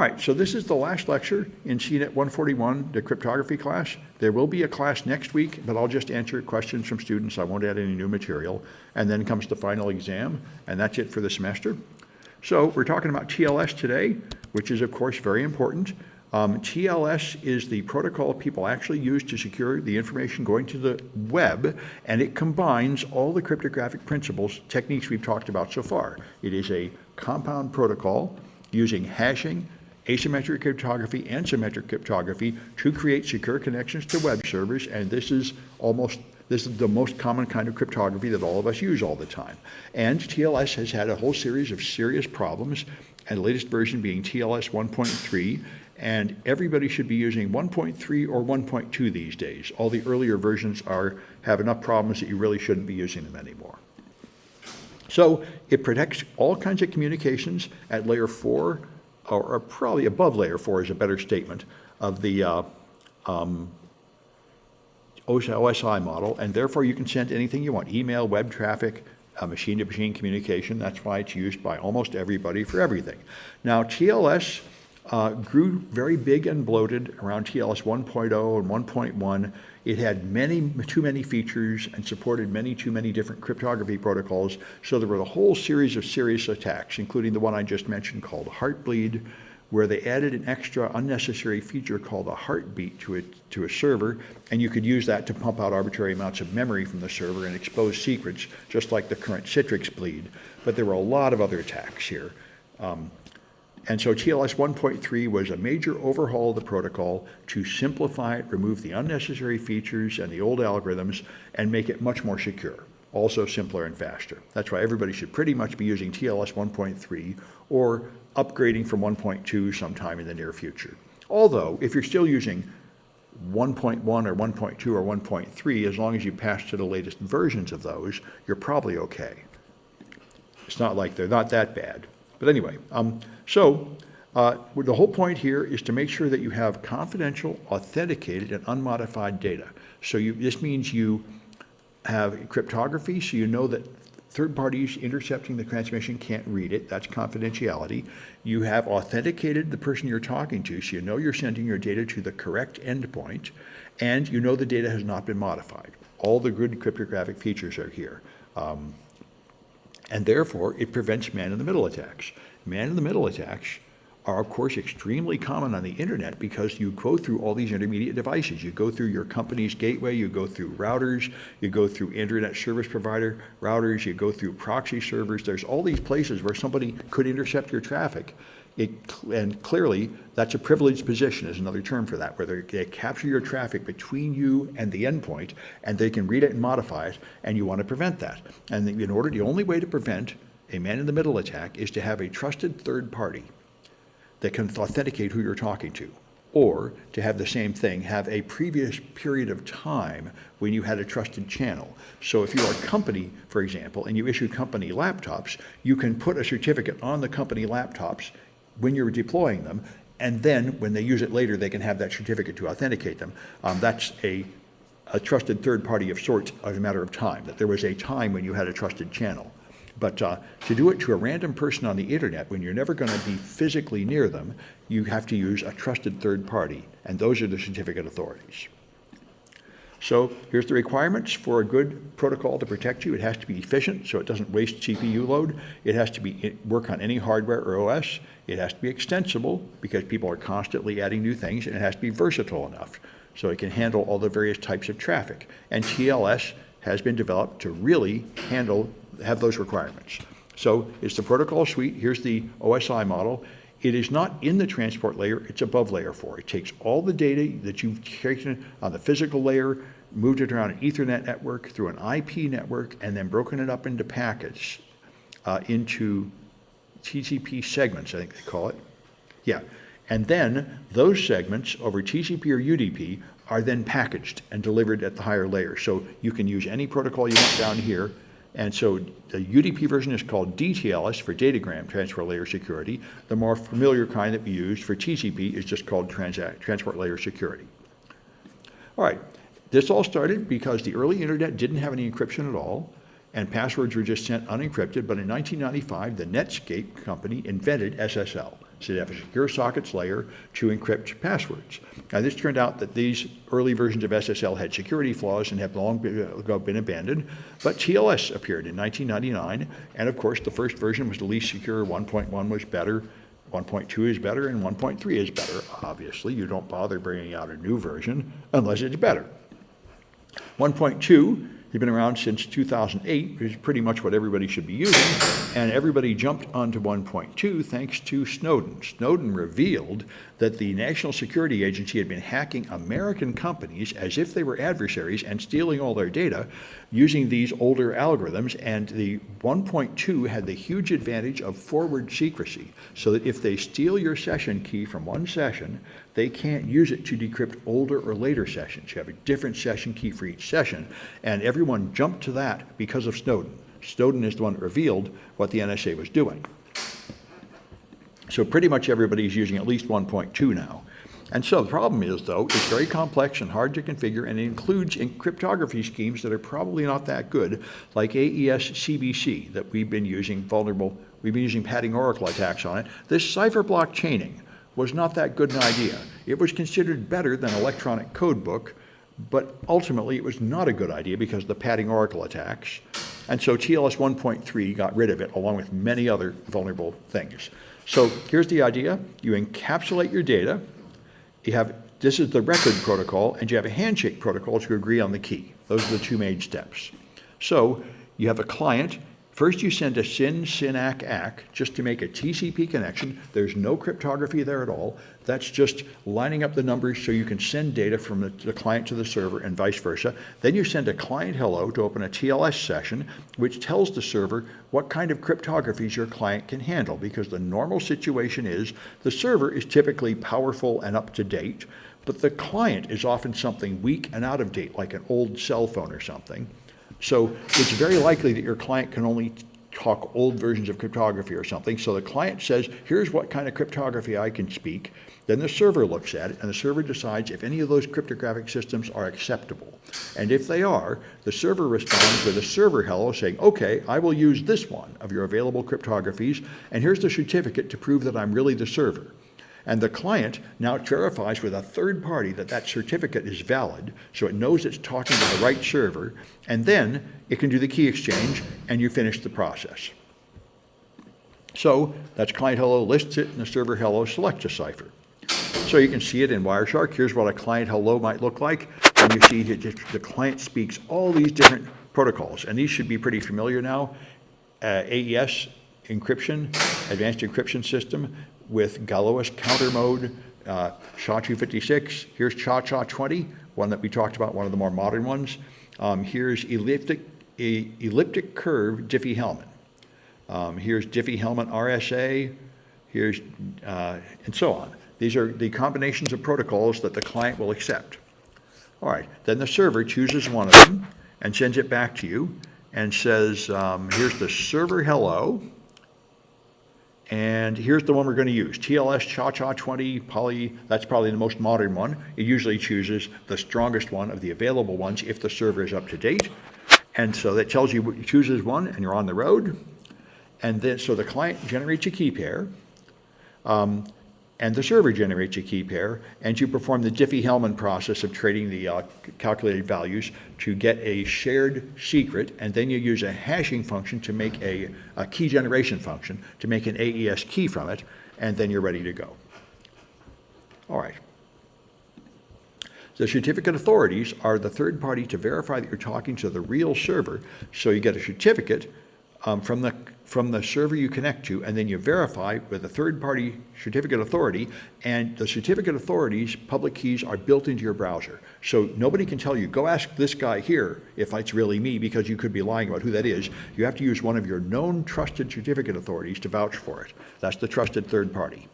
All right, so this is the last lecture in CNET 141, the cryptography class. There will be a class next week, but I'll just answer questions from students. I won't add any new material. And then comes the final exam, and that's it for the semester. So we're talking about TLS today, which is, of course, very important. TLS is the protocol people actually use to secure the information going to the web, and it combines all the cryptographic principles, techniques we've talked about so far. It is a compound protocol using hashing, asymmetric cryptography, and symmetric cryptography to create secure connections to web servers, and this is the most common kind of cryptography that all of us use all the time. And TLS has had a whole series of serious problems, and the latest version being TLS 1.3, and everybody should be using 1.3 or 1.2 these days. All the earlier versions have enough problems that you really shouldn't be using them anymore. So it protects all kinds of communications at layer 4, or probably above layer 4 is a better statement, of the OSI model, and therefore you can send anything you want, email, web traffic, machine-to-machine communication. That's why it's used by almost everybody for everything. Now, TLS grew very big and bloated around TLS 1.0 and 1.1. It had too many features and supported too many different cryptography protocols, so there were a whole series of serious attacks, including the one I just mentioned called Heartbleed, where they added an extra unnecessary feature called a heartbeat to a server, and you could use that to pump out arbitrary amounts of memory from the server and expose secrets, just like the current Citrix bleed. But there were a lot of other attacks here. And so TLS 1.3 was a major overhaul of the protocol to simplify it, remove the unnecessary features and the old algorithms, and make it much more secure, also simpler and faster. That's why everybody should pretty much be using TLS 1.3 or upgrading from 1.2 sometime in the near future. Although, if you're still using 1.1 or 1.2 or 1.3, as long as you pass to the latest versions of those, you're probably okay. It's not like they're not that bad. But anyway, the whole point here is to make sure that you have confidential, authenticated, and unmodified data. So this means you have cryptography, so you know that third parties intercepting the transmission can't read it. That's confidentiality. You have authenticated the person you're talking to, so you know you're sending your data to the correct endpoint, and you know the data has not been modified. All the good cryptographic features are here. And therefore, it prevents man-in-the-middle attacks. Man-in-the-middle attacks are, of course, extremely common on the internet because you go through all these intermediate devices. You go through your company's gateway, you go through routers, you go through internet service provider routers, you go through proxy servers. There's all these places where somebody could intercept your traffic. And clearly, that's a privileged position is another term for that, where they capture your traffic between you and the endpoint, and they can read it and modify it, and you want to prevent that. And the only way to prevent a man-in-the-middle attack is to have a trusted third party that can authenticate who you're talking to, or to have the same thing, have a previous period of time when you had a trusted channel. So if you're a company, for example, and you issue company laptops, you can put a certificate on the company laptops when you're deploying them, and then when they use it later, they can have that certificate to authenticate them. That's a trusted third party of sorts as a matter of time, that there was a time when you had a trusted channel. But to do it to a random person on the internet when you're never going to be physically near them, you have to use a trusted third party, and those are the certificate authorities. So here's the requirements for a good protocol to protect you. It has to be efficient, so it doesn't waste CPU load. It has to work on any hardware or OS. It has to be extensible, because people are constantly adding new things, and it has to be versatile enough, so it can handle all the various types of traffic. And TLS has been developed to really have those requirements. So it's the protocol suite. Here's the OSI model. It is not in the transport layer, it's above layer 4. It takes all the data that you've taken on the physical layer, moved it around an Ethernet network, through an IP network, and then broken it up into packets, into TCP segments, I think they call it. Yeah. And then those segments over TCP or UDP are then packaged and delivered at the higher layer. So you can use any protocol you want down here. And so the UDP version is called DTLS for datagram transport layer security. The more familiar kind that we use for TCP is just called transport layer security. All right, this all started because the early internet didn't have any encryption at all, and passwords were just sent unencrypted. But in 1995, the Netscape company invented SSL. So you'd have a secure sockets layer to encrypt passwords. Now this turned out that these early versions of SSL had security flaws and have long ago been abandoned, but TLS appeared in 1999, and of course the first version was the least secure. 1.1 was better, 1.2 is better, and 1.3 is better. Obviously, you don't bother bringing out a new version unless it's better. 1.2 has been around since 2008, which is pretty much what everybody should be using, and everybody jumped onto 1.2 thanks to Snowden. Snowden revealed that the National Security Agency had been hacking American companies as if they were adversaries and stealing all their data using these older algorithms, and the 1.2 had the huge advantage of forward secrecy, so that if they steal your session key from one session, they can't use it to decrypt older or later sessions. You have a different session key for each session, and everyone jumped to that because of Snowden. Snowden is the one that revealed what the NSA was doing. So pretty much everybody's using at least 1.2 now. And so the problem is, though, it's very complex and hard to configure, and it includes cryptography schemes that are probably not that good, like AES CBC that we've been using we've been using padding oracle attacks on it. This cipher block chaining was not that good an idea. It was considered better than electronic code book, but ultimately it was not a good idea because of the padding oracle attacks. And so TLS 1.3 got rid of it, along with many other vulnerable things. So here's the idea. You encapsulate your data. This is the record protocol, and you have a handshake protocol to agree on the key. Those are the two main steps. So you have a client. First you send a SYN/ACK just to make a TCP connection. There's no cryptography there at all. That's just lining up the numbers so you can send data from the client to the server and vice versa. Then you send a client hello to open a TLS session, which tells the server what kind of cryptographies your client can handle, because the normal situation is the server is typically powerful and up to date, but the client is often something weak and out of date, like an old cell phone or something. So it's very likely that your client can only talk old versions of cryptography or something. So the client says, here's what kind of cryptography I can speak. Then the server looks at it, and the server decides if any of those cryptographic systems are acceptable. And if they are, the server responds with a server hello saying, okay, I will use this one of your available cryptographies, and here's the certificate to prove that I'm really the server. And the client now verifies with a third party that that certificate is valid, so it knows it's talking to the right server, and then it can do the key exchange, and you finish the process. So that's client hello, lists it, and the server hello selects a cipher. So you can see it in Wireshark. Here's what a client hello might look like, and you see the client speaks all these different protocols, and these should be pretty familiar now. AES encryption, advanced encryption system, with Galois counter mode, SHA-256. Here's SHA-20, one that we talked about, one of the more modern ones. Here's elliptic curve Diffie-Hellman. Here's Diffie-Hellman RSA. Here's and so on. These are the combinations of protocols that the client will accept. All right, then the server chooses one of them and sends it back to you and says, here's the server hello. And here's the one we're going to use, TLS SHA-20 that's probably the most modern one. It usually chooses the strongest one of the available ones if the server is up to date. And so that tells you, it chooses one and you're on the road. And then, so the client generates a key pair, and the server generates a key pair, and you perform the Diffie-Hellman process of trading the calculated values to get a shared secret, and then you use a hashing function to make a key generation function to make an AES key from it, and then you're ready to go. All right. The certificate authorities are the third party to verify that you're talking to the real server, so you get a certificate from the server you connect to, and then you verify with a third-party certificate authority, and the certificate authorities' public keys are built into your browser. So nobody can tell you, go ask this guy here if it's really me, because you could be lying about who that is. You have to use one of your known trusted certificate authorities to vouch for it. That's the trusted third party.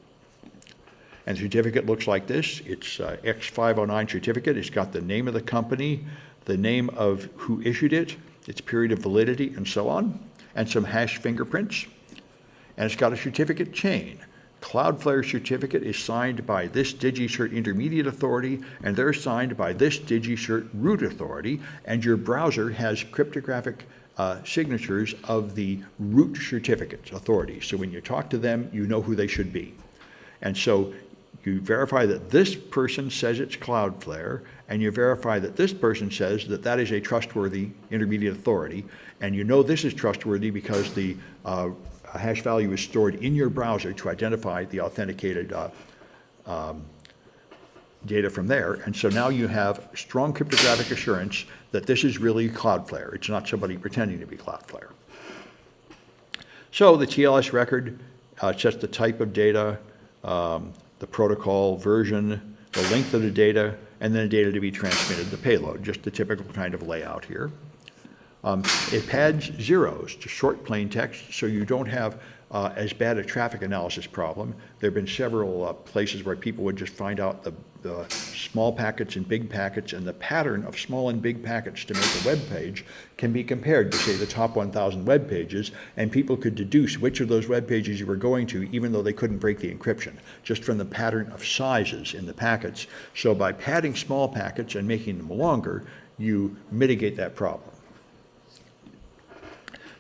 And the certificate looks like this. It's X509 certificate. It's got the name of the company, the name of who issued it, its period of validity, and so on, and some hash fingerprints. And it's got a certificate chain. Cloudflare's certificate is signed by this DigiCert intermediate authority, and they're signed by this DigiCert root authority, and your browser has cryptographic signatures of the root certificate authorities. So when you talk to them, you know who they should be. And so you verify that this person says it's Cloudflare, and you verify that this person says that that is a trustworthy intermediate authority, and you know this is trustworthy because the hash value is stored in your browser to identify the authenticated data from there. And so now you have strong cryptographic assurance that this is really Cloudflare. It's not somebody pretending to be Cloudflare. So the TLS record sets the type of data, the protocol version, the length of the data, and then the data to be transmitted, the payload, just the typical kind of layout here. It pads zeros to short plain text, so you don't have as bad a traffic analysis problem. There have been several places where people would just find out the small packets and big packets, and the pattern of small and big packets to make a web page can be compared to, say, the top 1,000 web pages, and people could deduce which of those web pages you were going to, even though they couldn't break the encryption, just from the pattern of sizes in the packets. So by padding small packets and making them longer, you mitigate that problem.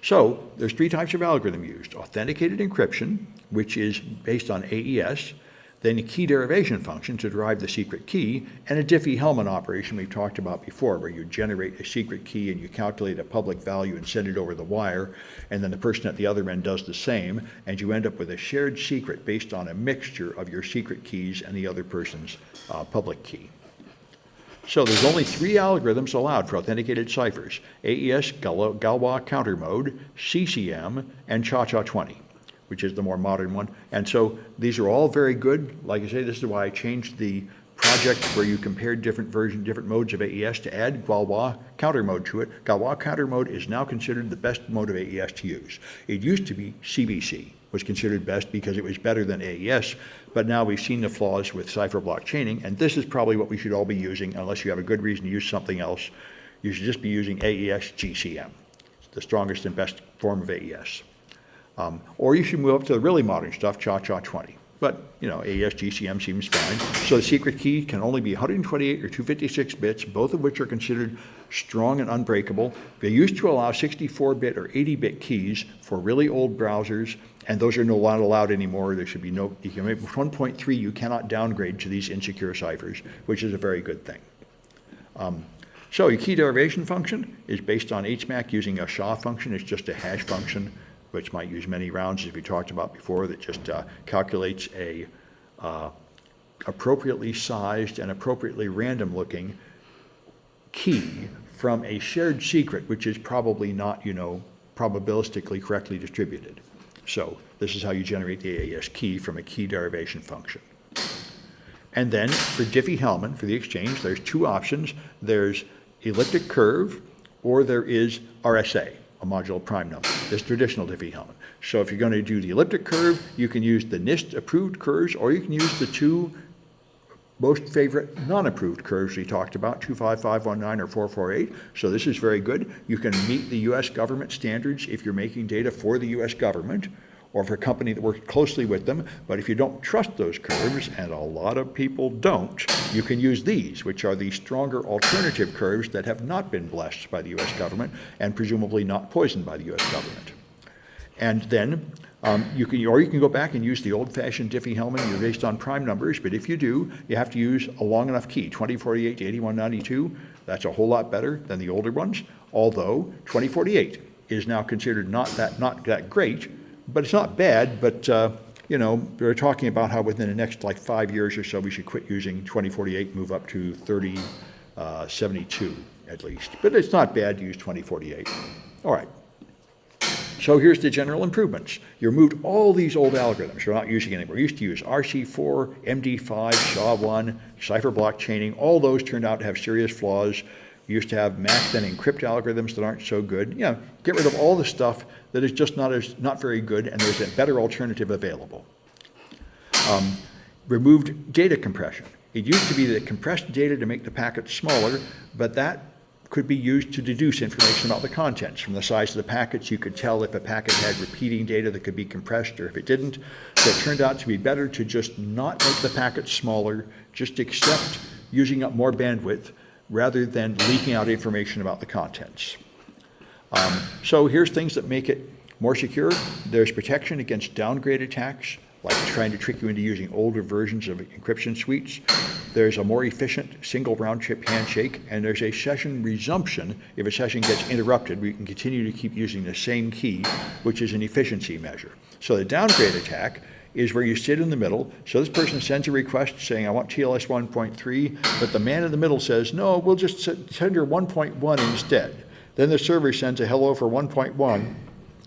So there's three types of algorithm used: authenticated encryption, which is based on AES, then a key derivation function to derive the secret key, and a Diffie-Hellman operation we've talked about before, where you generate a secret key and you calculate a public value and send it over the wire, and then the person at the other end does the same, and you end up with a shared secret based on a mixture of your secret keys and the other person's public key. So there's only three algorithms allowed for authenticated ciphers: AES, Galois counter mode, CCM, and Cha-Cha-20, which is the more modern one. And so these are all very good. Like I say, this is why I changed the project where you compared different modes of AES to add Galois counter mode to it. Galois counter mode is now considered the best mode of AES to use. It used to be CBC was considered best because it was better than AES, but now we've seen the flaws with cipher block chaining, and this is probably what we should all be using. Unless you have a good reason to use something else, you should just be using AES GCM. It's the strongest and best form of AES. Or you should move up to the really modern stuff, Cha-Cha-20. But, AES GCM seems fine. So the secret key can only be 128 or 256 bits, both of which are considered strong and unbreakable. They used to allow 64-bit or 80-bit keys for really old browsers, and those are no longer allowed anymore. There should be no, you can make 1.3, you cannot downgrade to these insecure ciphers, which is a very good thing. So your key derivation function is based on HMAC using a SHA function. It's just a hash function, which might use many rounds, as we talked about before, that just calculates a appropriately sized and appropriately random looking key from a shared secret, which is probably not, probabilistically correctly distributed. So this is how you generate the AES key from a key derivation function. And then for Diffie-Hellman, for the exchange, there's two options. There's elliptic curve, or there is RSA, a modular prime number, this traditional Diffie-Hellman. So if you're going to do the elliptic curve, you can use the NIST approved curves, or you can use the two most favorite non-approved curves we talked about, 25519 or 448. So this is very good. You can meet the US government standards if you're making data for the US government or for a company that works closely with them. But if you don't trust those curves, and a lot of people don't, you can use these, which are the stronger alternative curves that have not been blessed by the US government and presumably not poisoned by the US government. And then you can go back and use the old-fashioned Diffie-Hellman based on prime numbers, but if you do, you have to use a long enough key, 2048 to 8192. That's a whole lot better than the older ones, although 2048 is now considered not that great, but it's not bad. But we're talking about how within the next 5 years or so we should quit using 2048, move up to 3072 at least. But it's not bad to use 2048. All right. So here's the general improvements. You removed all these old algorithms you're not using anymore. You used to use RC4, MD5, SHA-1, cipher block chaining. All those turned out to have serious flaws. You used to have max then encrypt algorithms that aren't so good. Get rid of all the stuff that is just not very good, and there's a better alternative available. Removed data compression. It used to be that it compressed data to make the packets smaller, but that could be used to deduce information about the contents. From the size of the packets, you could tell if a packet had repeating data that could be compressed or if it didn't. So it turned out to be better to just not make the packets smaller, just accept using up more bandwidth rather than leaking out information about the contents. So here's things that make it more secure. There's protection against downgrade attacks like trying to trick you into using older versions of encryption suites. There's a more efficient single round-trip handshake, and there's a session resumption. If a session gets interrupted, we can continue to keep using the same key, which is an efficiency measure. So the downgrade attack is where you sit in the middle. So this person sends a request saying, I want TLS 1.3, but the man in the middle says, no, we'll just send her 1.1 instead. Then the server sends a hello for 1.1,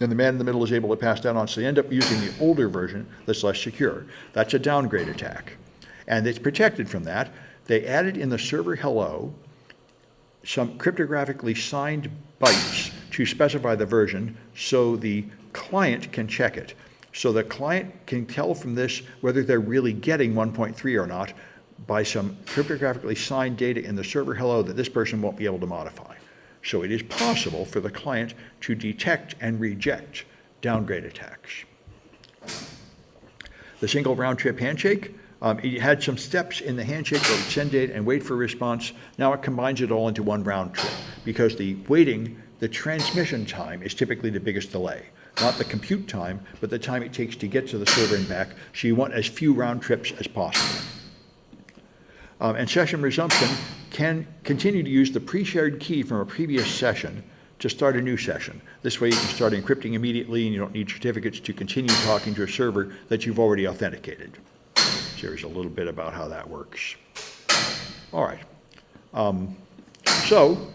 and the man in the middle is able to pass that on. So they end up using the older version that's less secure. That's a downgrade attack. And it's protected from that. They added in the server hello some cryptographically signed bytes to specify the version so the client can check it. So the client can tell from this whether they're really getting 1.3 or not by some cryptographically signed data in the server hello that this person won't be able to modify. So it is possible for the client to detect and reject downgrade attacks. The single round-trip handshake, it had some steps in the handshake where it would send data and wait for a response. Now it combines it all into one round trip because the waiting, the transmission time is typically the biggest delay. Not the compute time, but the time it takes to get to the server and back. So you want as few round trips as possible. And session resumption can continue to use the pre-shared key from a previous session to start a new session. This way you can start encrypting immediately and you don't need certificates to continue talking to a server that you've already authenticated. So here's a little bit about how that works. All right. So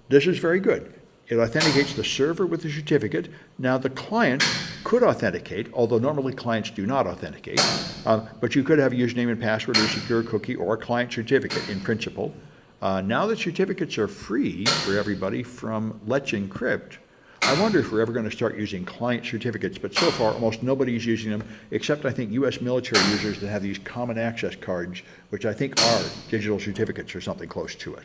this is very good. It authenticates the server with the certificate. Now the client could authenticate, although normally clients do not authenticate, but you could have a username and password or a secure cookie or a client certificate in principle. Now that certificates are free for everybody from Let's Encrypt, I wonder if we're ever going to start using client certificates, but so far almost nobody's using them, except I think US military users that have these common access cards, which I think are digital certificates or something close to it.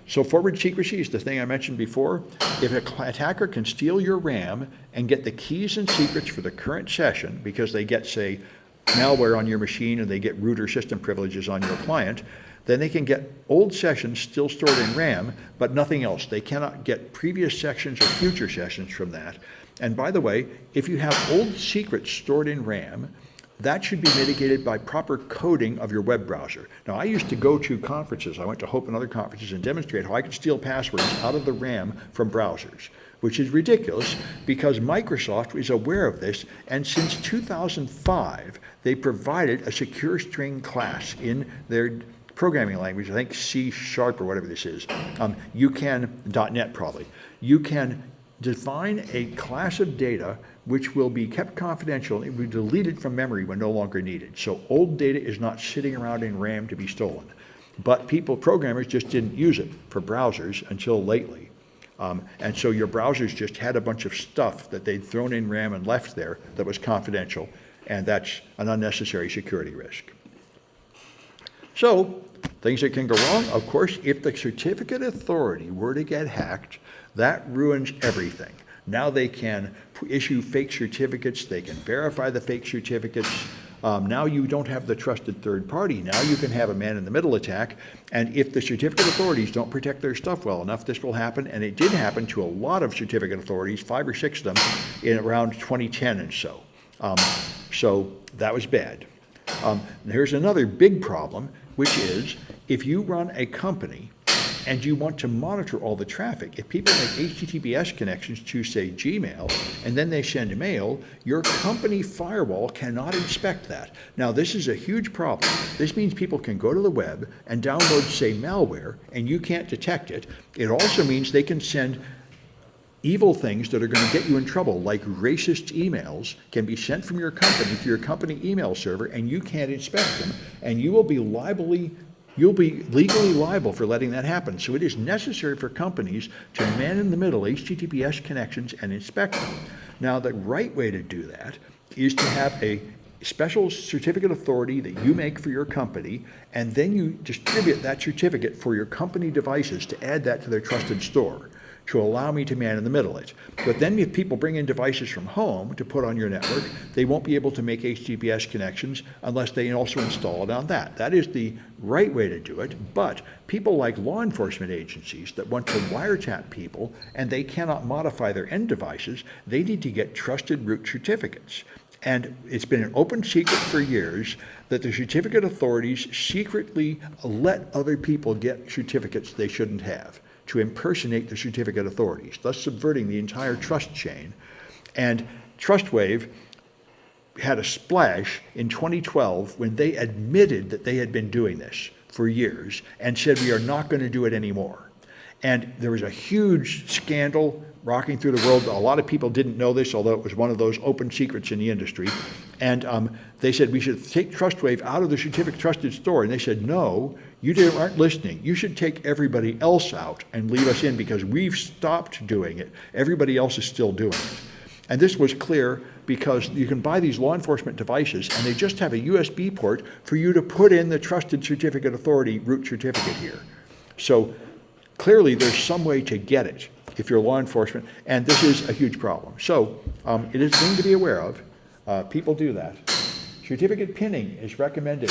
So forward secrecy is the thing I mentioned before. If an attacker can steal your RAM and get the keys and secrets for the current session because they get, say, malware on your machine and they get root or system privileges on your client, then they can get old sessions still stored in RAM, but nothing else. They cannot get previous sections or future sessions from that. And by the way, if you have old secrets stored in RAM, that should be mitigated by proper coding of your web browser. Now, I used to go to conferences. I went to Hope and other conferences and demonstrate how I could steal passwords out of the RAM from browsers, which is ridiculous because Microsoft is aware of this, and since 2005, they provided a secure string class in their programming language, I think C# or whatever this is. You can, .NET probably, you can define a class of data which will be kept confidential. It will be deleted from memory when no longer needed. So old data is not sitting around in RAM to be stolen. But programmers just didn't use it for browsers until lately. And so your browsers just had a bunch of stuff that they'd thrown in RAM and left there that was confidential, and that's an unnecessary security risk. So things that can go wrong, of course, if the certificate authority were to get hacked, that ruins everything. Now they can issue fake certificates, they can verify the fake certificates. Now you don't have the trusted third party. Now you can have a man-in-the-middle attack, and if the certificate authorities don't protect their stuff well enough, this will happen, and it did happen to a lot of certificate authorities, 5 or 6 of them, in around 2010 and so. So that was bad. Here's another big problem, which is if you run a company and you want to monitor all the traffic, if people make HTTPS connections to, say, Gmail, and then they send mail, your company firewall cannot inspect that. Now, this is a huge problem. This means people can go to the web and download, say, malware, and you can't detect it. It also means they can send evil things that are going to get you in trouble, like racist emails can be sent from your company to your company email server, and you can't inspect them, and you will be you'll be legally liable for letting that happen. So it is necessary for companies to man in the middle HTTPS connections and inspect them. Now, the right way to do that is to have a special certificate authority that you make for your company, and then you distribute that certificate for your company devices to add that to their trusted store to allow me to man in the middle it. But then if people bring in devices from home to put on your network, they won't be able to make HTTPS connections unless they also install it on that. That is the right way to do it, but people like law enforcement agencies that want to wiretap people and they cannot modify their end devices, they need to get trusted root certificates. And it's been an open secret for years that the certificate authorities secretly let other people get certificates they shouldn't have to impersonate the certificate authorities, thus subverting the entire trust chain. And TrustWave had a splash in 2012 when they admitted that they had been doing this for years and said, we are not going to do it anymore. And there was a huge scandal rocking through the world. A lot of people didn't know this, although it was one of those open secrets in the industry. And they said, we should take TrustWave out of the certificate trusted store. And they said, no, you aren't listening. You should take everybody else out and leave us in because we've stopped doing it. Everybody else is still doing it. And this was clear because you can buy these law enforcement devices and they just have a USB port for you to put in the trusted certificate authority root certificate here. So clearly there's some way to get it if you're law enforcement, and this is a huge problem. So it is a thing to be aware of. People do that. Certificate pinning is recommended.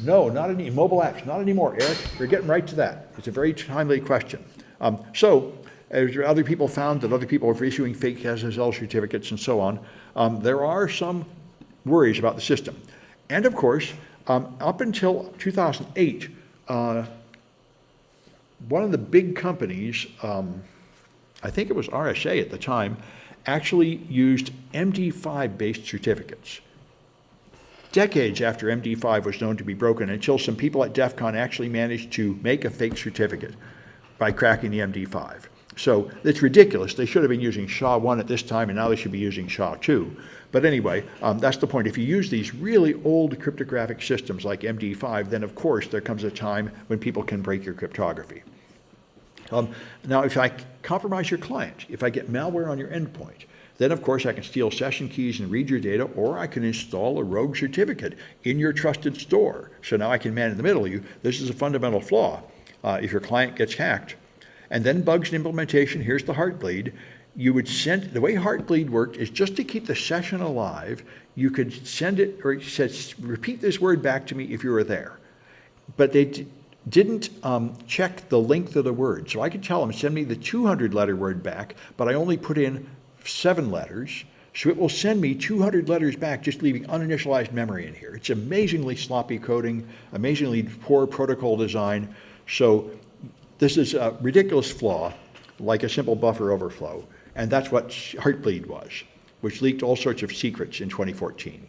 No, not any mobile apps, not anymore, Eric. You're getting right to that. It's a very timely question. As other people found that other people were issuing fake SSL certificates and so on, there are some worries about the system. And of course, up until 2008, one of the big companies, I think it was RSA at the time, actually used MD5-based certificates. Decades after MD5 was known to be broken, until some people at DEF CON actually managed to make a fake certificate by cracking the MD5. So it's ridiculous. They should have been using SHA-1 at this time, and now they should be using SHA-2. But anyway, that's the point. If you use these really old cryptographic systems like MD5, then of course there comes a time when people can break your cryptography. Now, if I compromise your client, if I get malware on your endpoint, then of course I can steal session keys and read your data, or I can install a rogue certificate in your trusted store. So now I can man in the middle of you. This is a fundamental flaw if your client gets hacked. And then bugs and implementation, here's the Heartbleed. You would send, the way Heartbleed worked is just to keep the session alive, you could send it, or it says, repeat this word back to me if you were there. But they didn't check the length of the word. So I could tell them, send me the 200-letter word back, but I only put in 7 letters. So it will send me 200 letters back, just leaving uninitialized memory in here. It's amazingly sloppy coding, amazingly poor protocol design. So this is a ridiculous flaw, like a simple buffer overflow. And that's what Heartbleed was, which leaked all sorts of secrets in 2014.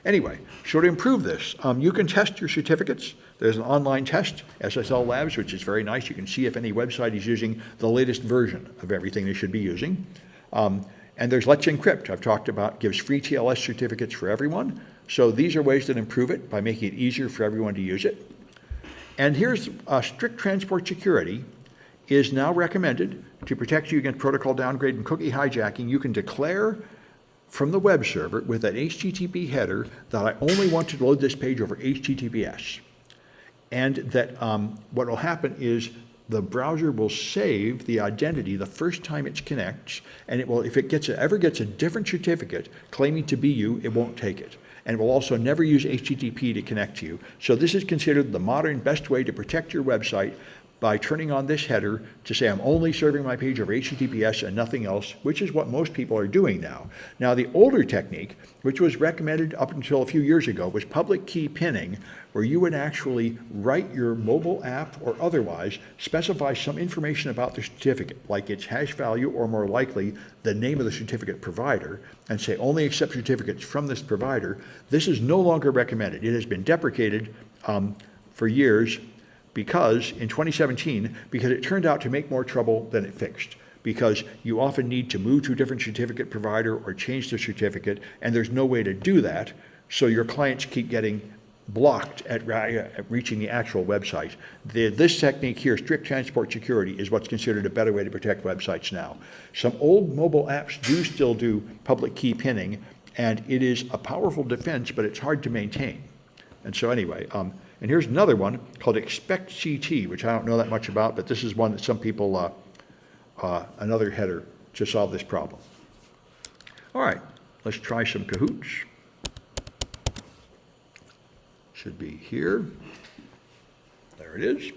Anyway, so to improve this, you can test your certificates. There's an online test, SSL Labs, which is very nice. You can see if any website is using the latest version of everything they should be using. And there's Let's Encrypt, I've talked about, gives free TLS certificates for everyone. So these are ways that improve it by making it easier for everyone to use it. And here's strict transport security is now recommended to protect you against protocol downgrade and cookie hijacking. You can declare from the web server with an HTTP header that I only want to load this page over HTTPS. And that what will happen is the browser will save the identity the first time it connects, and it will, if it ever gets a different certificate claiming to be you, it won't take it. And it will also never use HTTP to connect to you. So this is considered the modern best way to protect your website by turning on this header to say I'm only serving my page over HTTPS and nothing else, which is what most people are doing now. Now the older technique, which was recommended up until a few years ago, was public key pinning, where you would actually write your mobile app or otherwise, specify some information about the certificate, like its hash value or more likely the name of the certificate provider, and say only accept certificates from this provider. This is no longer recommended. It has been deprecated for years because in 2017, because it turned out to make more trouble than it fixed, because you often need to move to a different certificate provider or change the certificate, and there's no way to do that, so your clients keep getting blocked at reaching the actual website. This technique here, strict transport security, is what's considered a better way to protect websites now. Some old mobile apps do still do public key pinning, and it is a powerful defense, but it's hard to maintain. And so anyway, and here's another one called Expect CT, which I don't know that much about, but this is one that some people, another header to solve this problem. All right, let's try some Cahoots. Should be here. There it is.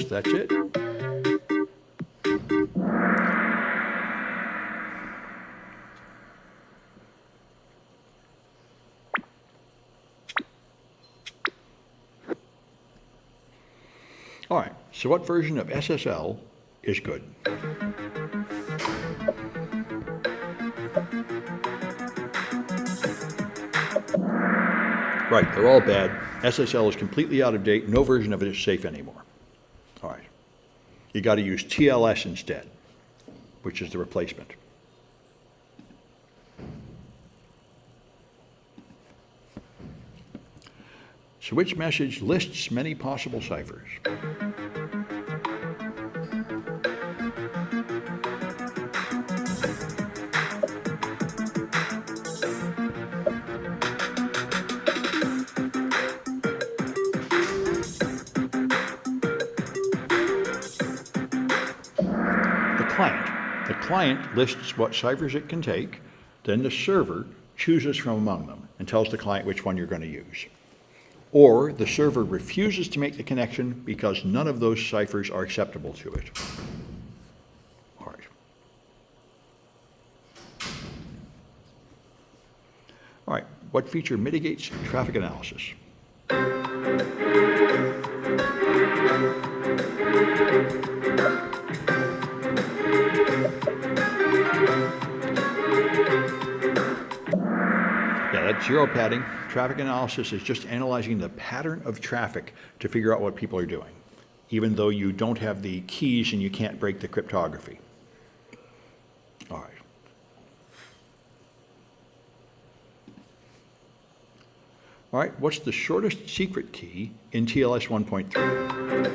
Yes, that's it. All right, so what version of SSL is good? Right, they're all bad. SSL is completely out of date. No version of it is safe anymore. All right. You got to use TLS instead, which is the replacement. So which message lists many possible ciphers? The client lists what ciphers it can take, then the server chooses from among them and tells the client which one you're going to use. Or the server refuses to make the connection because none of those ciphers are acceptable to it. All right. All right, what feature mitigates traffic analysis? Yeah, that's zero padding. Traffic analysis is just analyzing the pattern of traffic to figure out what people are doing, even though you don't have the keys and you can't break the cryptography. All right. All right, what's the shortest secret key in TLS 1.3?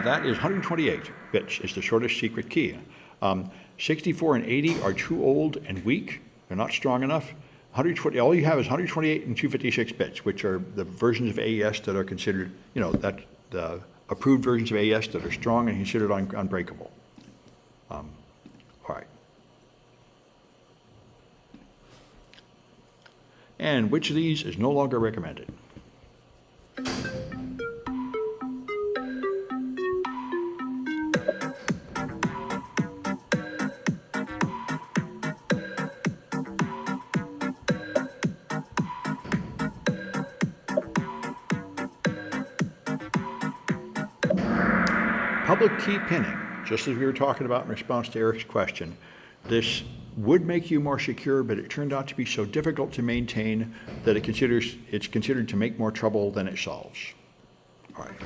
That is 128 bits is the shortest secret key. 64 and 80 are too old and weak. They're not strong enough. 120, all you have is 128 and 256 bits, which are the versions of AES that are considered, that the approved versions of AES that are strong and considered unbreakable. All right. And which of these is no longer recommended? Public key pinning, just as we were talking about in response to Eric's question, this would make you more secure, but it turned out to be so difficult to maintain that it's considered to make more trouble than it solves. All right.